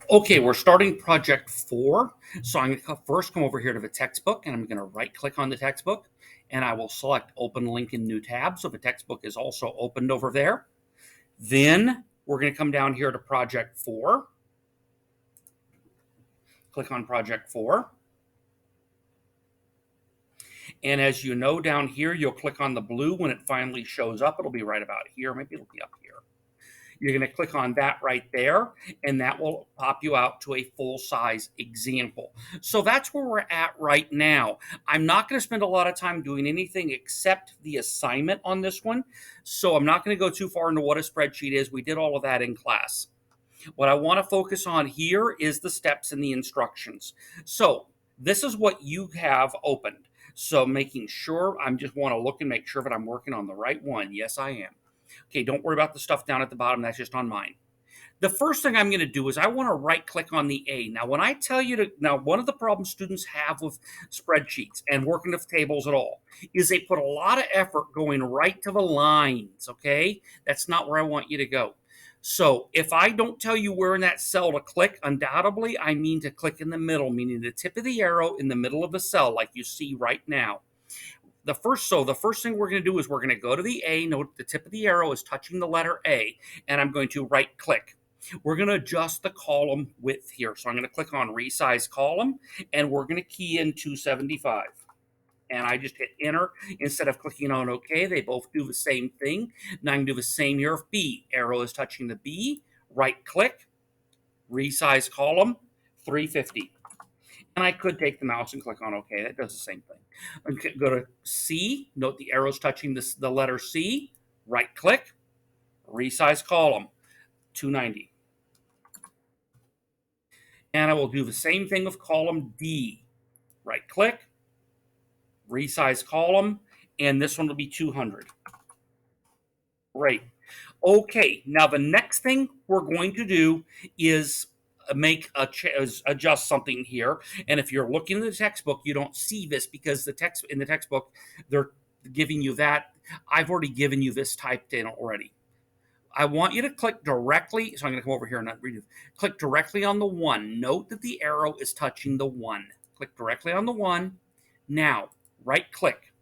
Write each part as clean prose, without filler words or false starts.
Okay, we're starting project 4. So I'm going to first come over here to the textbook and I'm going to right click on the textbook and I will select open link in new tab. So the textbook is also opened over there. Then we're going to come down here to project 4. Click on project 4. And as you know, down here, you'll click on the blue when it finally shows up. It'll be right about here. Maybe it'll be up here. You're going to click on that right there, and that will pop you out to a full-size example. So that's where we're at right now. I'm not going to spend a lot of time doing anything except the assignment on this one. So I'm not going to go too far into what a spreadsheet is. We did all of that in class. What I want to focus on here is the steps and the instructions. So this is what you have opened. So making sure, I just want to look and make sure that I'm working on the right one. Yes, I am. Okay, don't worry about the stuff down at the bottom. That's just on mine. The first thing I'm going to do is I want to right click on the A. Now, when I tell you to, now one of the problems students have with spreadsheets and working with tables at all is they put a lot of effort going right to the lines, okay? That's not where I want you to go. So if I don't tell you where in that cell to click, undoubtedly I mean to click in the middle, meaning the tip of the arrow in the middle of the cell like you see right now. The first thing we're going to do is we're going to go to the A. Note the tip of the arrow is touching the letter A, and I'm going to right click. We're going to adjust the column width here. So I'm going to click on resize column, and we're going to key in 275. And I just hit enter instead of clicking on OK. They both do the same thing. Now I can do the same here if B. Arrow is touching the B. Right click, resize column, 350. And I could take the mouse and click on OK. That does the same thing. And go to C. Note the arrow's touching the letter C. Right click, resize column, 290. And I will do the same thing with column D. Right click, resize column, and this one will be 200. Great. Okay, now the next thing we're going to do is adjust something here. And if you're looking at the textbook, you don't see this because the text in the textbook they're giving you that. I've already given you this typed in already. I want you to click directly. So I'm going to come over here and not read it. Click directly on the 1. Note that the arrow is touching the 1. Click directly on the 1. Now, right click.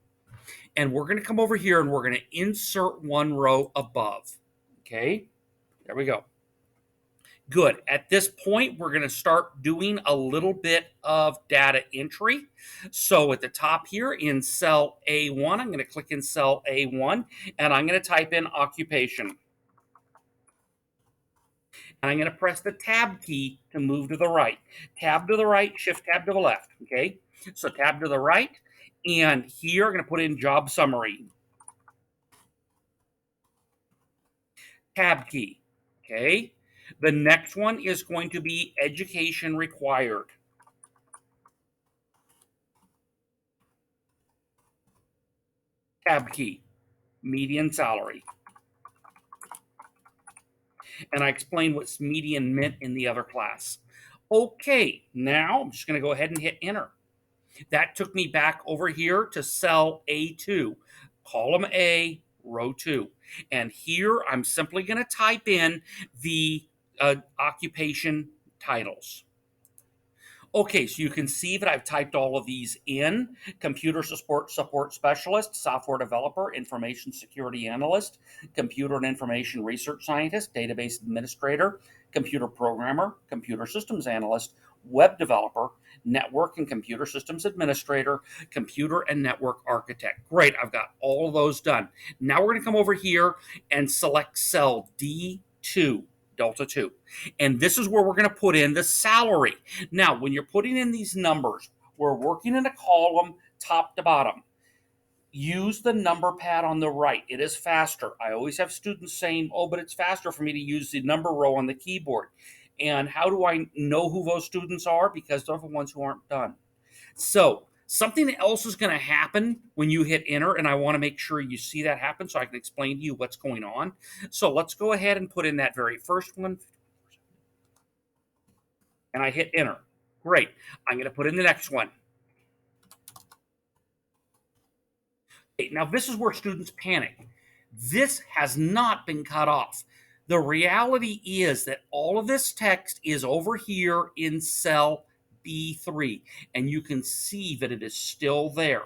And we're going to come over here and we're going to insert one row above. Okay, there we go. Good. At this point, we're going to start doing a little bit of data entry. So at the top here in cell A1, I'm going to click in cell A1 and I'm going to type in occupation. And I'm going to press the tab key to move to the right. Tab to the right, shift tab to the left. Okay, so tab to the right. And here I'm going to put in job summary. Tab key. Okay. The next one is going to be education required. Tab key. Median salary. And I explained what median meant in the other class. Okay, now I'm just going to go ahead and hit enter. That took me back over here to cell A2, column A, row 2. And here I'm simply going to type in the occupation titles. Okay, so you can see that I've typed all of these in. Computer support specialist, software developer, information security analyst, computer and information research scientist, database administrator, computer programmer, computer systems analyst, web developer, network and computer systems administrator, computer and network architect. Great, I've got all of those done. Now we're going to come over here and select cell D2. Delta 2. And this is where we're going to put in the salary. Now, when you're putting in these numbers, we're working in a column top to bottom. Use the number pad on the right. It is faster. I always have students saying, oh, but it's faster for me to use the number row on the keyboard. And how do I know who those students are? Because they're the ones who aren't done. So something else is going to happen when you hit enter, and I want to make sure you see that happen so I can explain to you what's going on. So let's go ahead and put in that very first one. And I hit enter. Great. I'm going to put in the next one. Okay, now this is where students panic. This has not been cut off. The reality is that all of this text is over here in cell B3, and you can see that it is still there.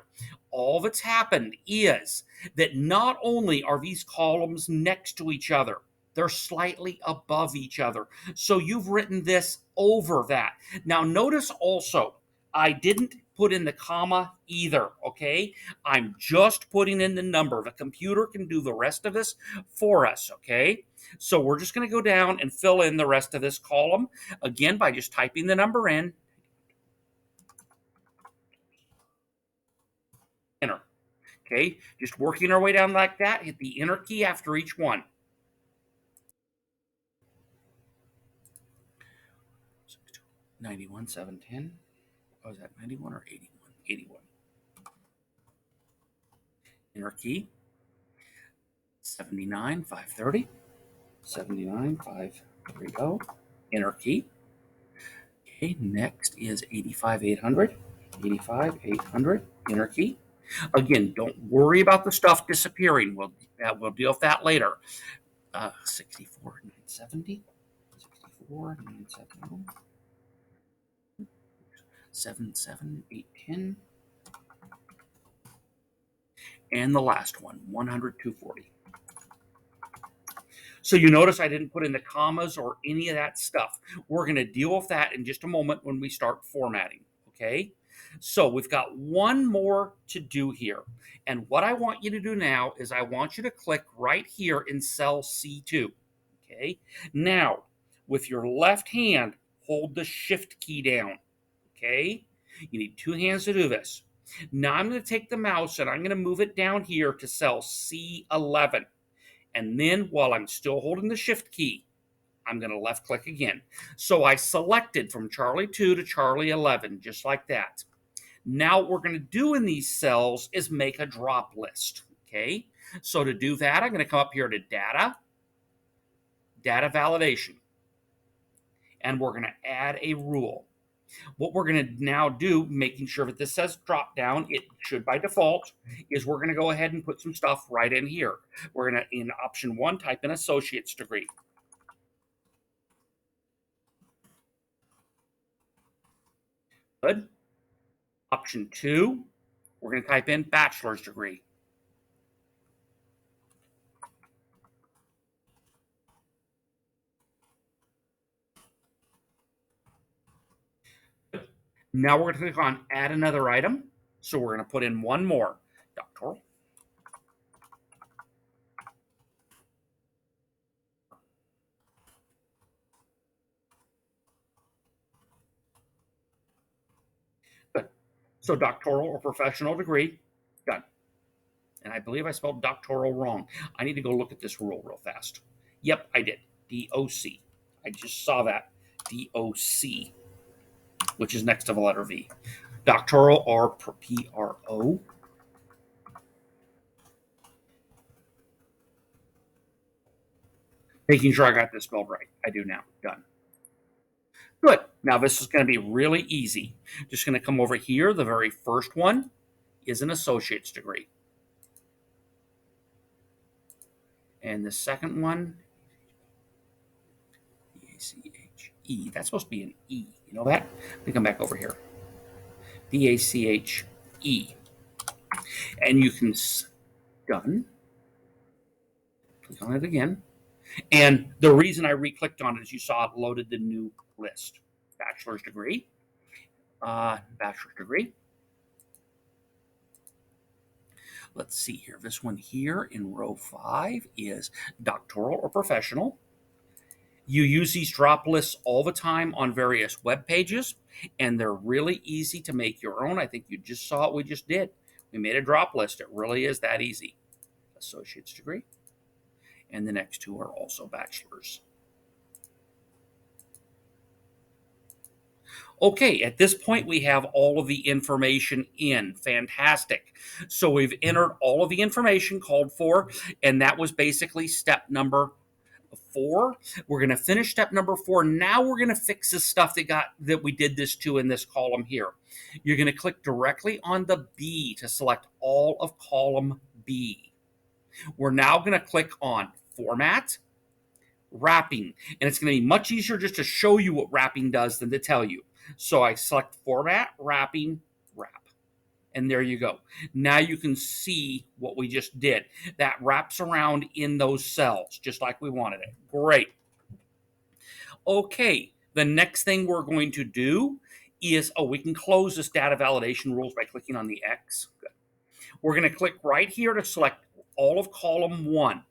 All that's happened is that not only are these columns next to each other, they're slightly above each other. So you've written this over that. Now, notice also, I didn't put in the comma either, okay? I'm just putting in the number. The computer can do the rest of this for us, okay? So we're just going to go down and fill in the rest of this column, again, by just typing the number in, enter. Okay, just working our way down like that, hit the enter key after each one. $91, $710. Oh, is that 91 or 81? 81. Enter key. 79, 530. 79, 530. Enter key. Okay, next is 85, 800. 85, 800. Enter key. Again, don't worry about the stuff disappearing. We'll deal with that later. 64, 970. 64, 970. 77, 810. And the last one, 100, 240. So you notice I didn't put in the commas or any of that stuff. We're going to deal with that in just a moment when we start formatting, okay? So we've got one more to do here. And what I want you to do now is I want you to click right here in cell C2, okay? Now, with your left hand, hold the shift key down, okay? You need two hands to do this. Now I'm going to take the mouse and I'm going to move it down here to cell C11. And then while I'm still holding the shift key, I'm going to left click again. So I selected from Charlie 2 to Charlie 11, just like that. Now what we're going to do in these cells is make a drop list, okay? So to do that, I'm going to come up here to data, data validation, and we're going to add a rule. What we're going to now do, making sure that this says drop down, it should by default, is we're going to go ahead and put some stuff right in here. We're going to, in option 1, type in associate's degree. Good. Option 2, we're going to type in bachelor's degree. Now we're going to click on add another item. So we're going to put in one more, doctoral. Good. So doctoral or professional degree, done. And I believe I spelled doctoral wrong. I need to go look at this rule real fast. Yep, I did. D-O-C. I just saw that. D-O-C, which is next to the letter V. Doctoral or P-R-O. Making sure I got this spelled right. I do now. Done. Good. Now this is going to be really easy. Just going to come over here. The very first one is an associate's degree. And the second one, D-A-C-H-E. That's supposed to be an E. You know that? Let me come back over here. D-A-C-H-E. And you can, done. Click on it again. And the reason I re-clicked on it is you saw it loaded the new list. Bachelor's degree. Bachelor's degree. Let's see here. This one here in row 5 is doctoral or professional. You use these drop lists all the time on various web pages, and they're really easy to make your own. I think you just saw what we just did. We made a drop list. It really is that easy. Associate's degree. And the next two are also bachelor's. Okay, at this point, we have all of the information in. Fantastic. So we've entered all of the information called for, and that was basically step number 4. We're going to finish step number 4. Now we're going to fix the stuff that we did this to in this column here. You're going to click directly on the B to select all of column B. We're now going to click on Format, wrapping. And it's going to be much easier just to show you what wrapping does than to tell you. So I select Format, Wrapping, Wrap. And there you go. Now you can see what we just did. That wraps around in those cells, just like we wanted it. Great. Okay, the next thing we're going to do is, we can close this data validation rules by clicking on the X. Good. We're going to click right here to select all of column 1.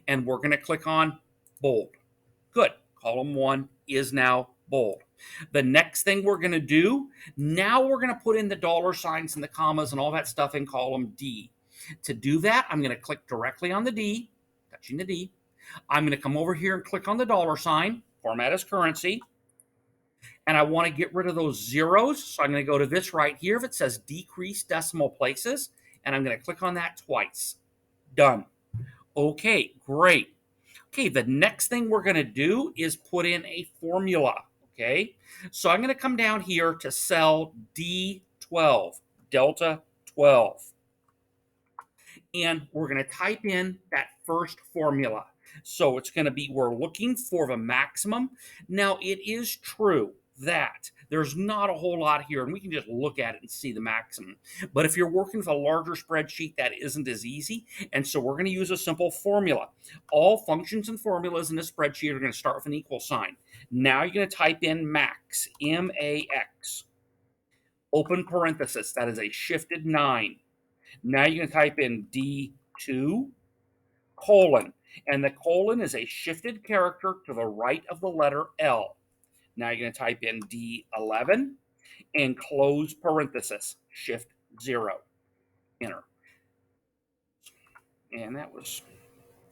And we're going to click on bold. Good. Column 1 is now bold. The next thing we're going to do, now we're going to put in the dollar signs and the commas and all that stuff in column D. To do that, I'm going to click directly on the D, touching the D. I'm going to come over here and click on the dollar sign, format as currency. And I want to get rid of those zeros. So I'm going to go to this right here. If it says decrease decimal places, and I'm going to click on that twice. Done. Okay, great. Okay, the next thing we're going to do is put in a formula. Okay, so I'm going to come down here to cell D12, Delta 12. And we're going to type in that first formula. So it's going to be, we're looking for the maximum. Now, it is true that there's not a whole lot here, and we can just look at it and see the maximum. But if you're working with a larger spreadsheet, that isn't as easy. And so we're going to use a simple formula. All functions and formulas in this spreadsheet are going to start with an equal sign. Now you're going to type in max, M-A-X, open parenthesis, that is a shifted 9. Now you're going to type in D2, colon, and the colon is a shifted character to the right of the letter L. Now you're going to type in D11 and close parenthesis, shift 0, enter. And that was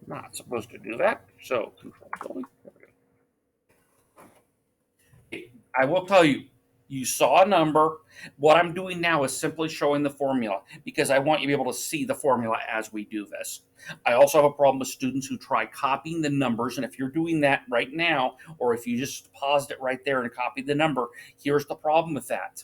not supposed to do that, so control building. There we go. I will tell you, you saw a number. What I'm doing now is simply showing the formula because I want you to be able to see the formula as we do this. I also have a problem with students who try copying the numbers, and if you're doing that right now, or if you just paused it right there and copied the number, here's the problem with that.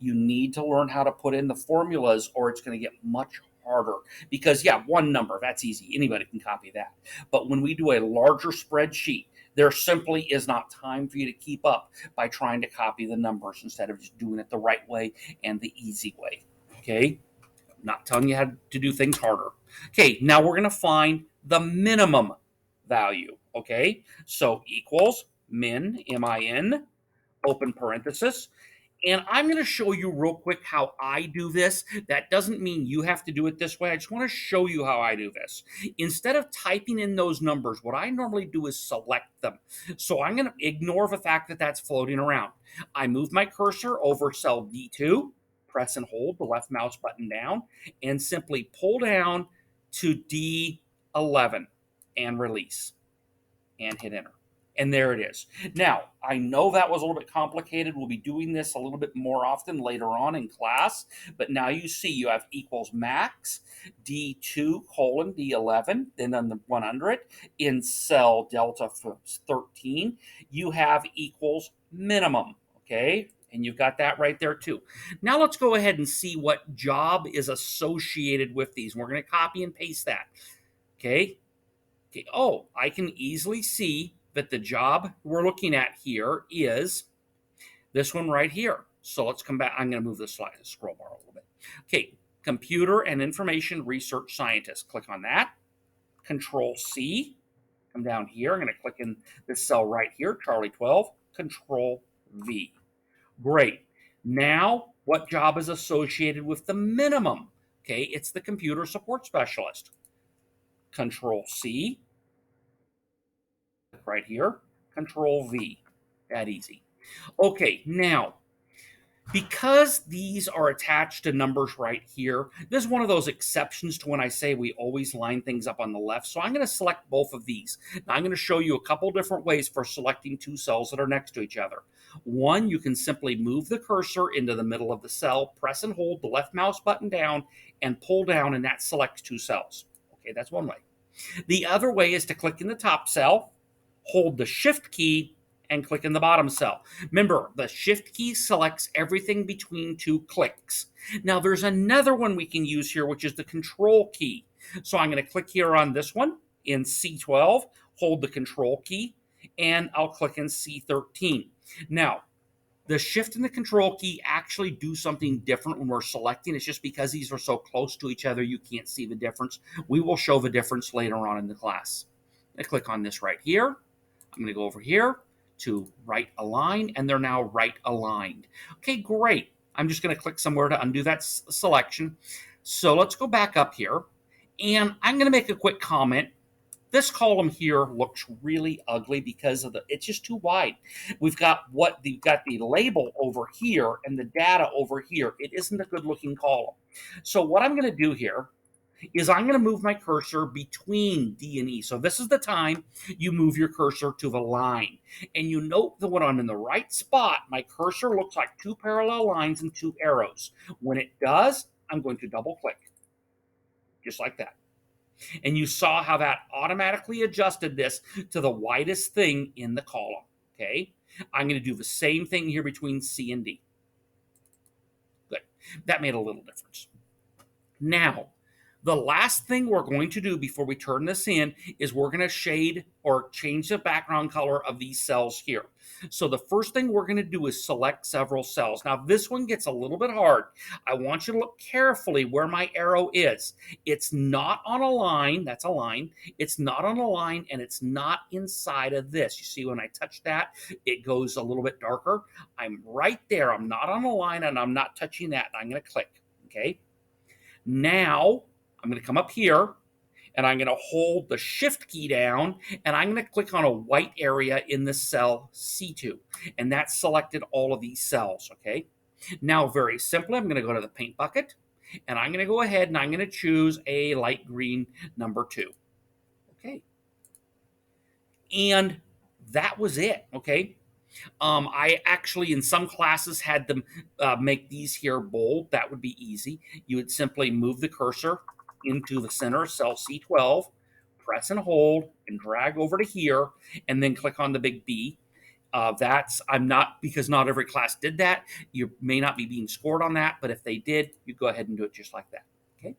You need to learn how to put in the formulas or it's going to get much harder because, yeah, one number, that's easy. Anybody can copy that. But when we do a larger spreadsheet, there simply is not time for you to keep up by trying to copy the numbers instead of just doing it the right way and the easy way. Okay? I'm not telling you how to do things harder. Okay, now we're going to find the minimum value. Okay? So equals min, M-I-N, open parenthesis. And I'm going to show you real quick how I do this. That doesn't mean you have to do it this way. I just want to show you how I do this. Instead of typing in those numbers, what I normally do is select them. So I'm going to ignore the fact that that's floating around. I move my cursor over cell D2, press and hold the left mouse button down, and simply pull down to D11 and release and hit enter. And there it is. Now, I know that was a little bit complicated. We'll be doing this a little bit more often later on in class. But now you see you have equals max, D2 colon D11, then on the 100. In cell Delta 13, you have equals minimum, okay? And you've got that right there too. Now let's go ahead and see what job is associated with these. We're going to copy and paste that, okay? Oh, I can easily see that the job we're looking at here is this one right here. So let's come back. I'm going to move the slide, scroll bar a little bit. Okay, computer and information research scientist. Click on that. Control C. Come down here. I'm going to click in this cell right here, Charlie 12. Control V. Great. Now, what job is associated with the minimum? Okay, it's the computer support specialist. Control C. Right here, Control V, that easy. Okay, now, because these are attached to numbers right here, this is one of those exceptions to when I say we always line things up on the left. So I'm going to select both of these. Now I'm going to show you a couple different ways for selecting two cells that are next to each other. One, you can simply move the cursor into the middle of the cell, press and hold the left mouse button down, and pull down, and that selects two cells. Okay, that's one way. The other way is to click in the top cell, hold the shift key, and click in the bottom cell. Remember, the shift key selects everything between two clicks. Now, there's another one we can use here, which is the control key. So I'm going to click here on this one in C12, hold the control key, and I'll click in C13. Now, the shift and the control key actually do something different when we're selecting. It's just because these are so close to each other, you can't see the difference. We will show the difference later on in the class. I click on this right here. I'm going to go over here to right align, and they're now right aligned. Okay, great. I'm just going to click somewhere to undo that selection. So let's go back up here, and I'm going to make a quick comment. This column here looks really ugly because of it's just too wide. We've got the label over here and the data over here. It isn't a good looking column. So what I'm going to do here is I'm going to move my cursor between D and E. So this is the time you move your cursor to the line. And you note that when I'm in the right spot, my cursor looks like two parallel lines and two arrows. When it does, I'm going to double click, just like that. And you saw how that automatically adjusted this to the widest thing in the column, okay? I'm going to do the same thing here between C and D. Good. That made a little difference. Now, the last thing we're going to do before we turn this in is we're going to shade or change the background color of these cells here. So the first thing we're going to do is select several cells. Now this one gets a little bit hard. I want you to look carefully where my arrow is. It's not on a line, that's a line. It's not on a line, and it's not inside of this. You see when I touch that, it goes a little bit darker. I'm right there. I'm not on a line, and I'm not touching that. I'm going to click, okay? Now, I'm going to come up here, and I'm going to hold the shift key down, and I'm going to click on a white area in the cell C2, and that selected all of these cells, okay? Now, very simply, I'm going to go to the paint bucket, and I'm going to go ahead and I'm going to choose a light green number 2, okay? And that was it, okay? I actually, in some classes, had them make these here bold. That would be easy. You would simply move the cursor into the center of cell C12, press and hold, and drag over to here, and then click on the big B. Because not every class did that. You may not be being scored on that, but if they did, you go ahead and do it just like that. Okay,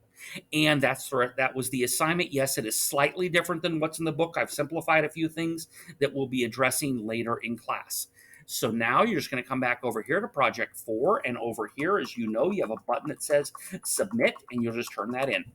and that was the assignment. Yes, it is slightly different than what's in the book. I've simplified a few things that we'll be addressing later in class. So now you're just going to come back over here to project 4, and over here, as you know, you have a button that says submit, and you'll just turn that in.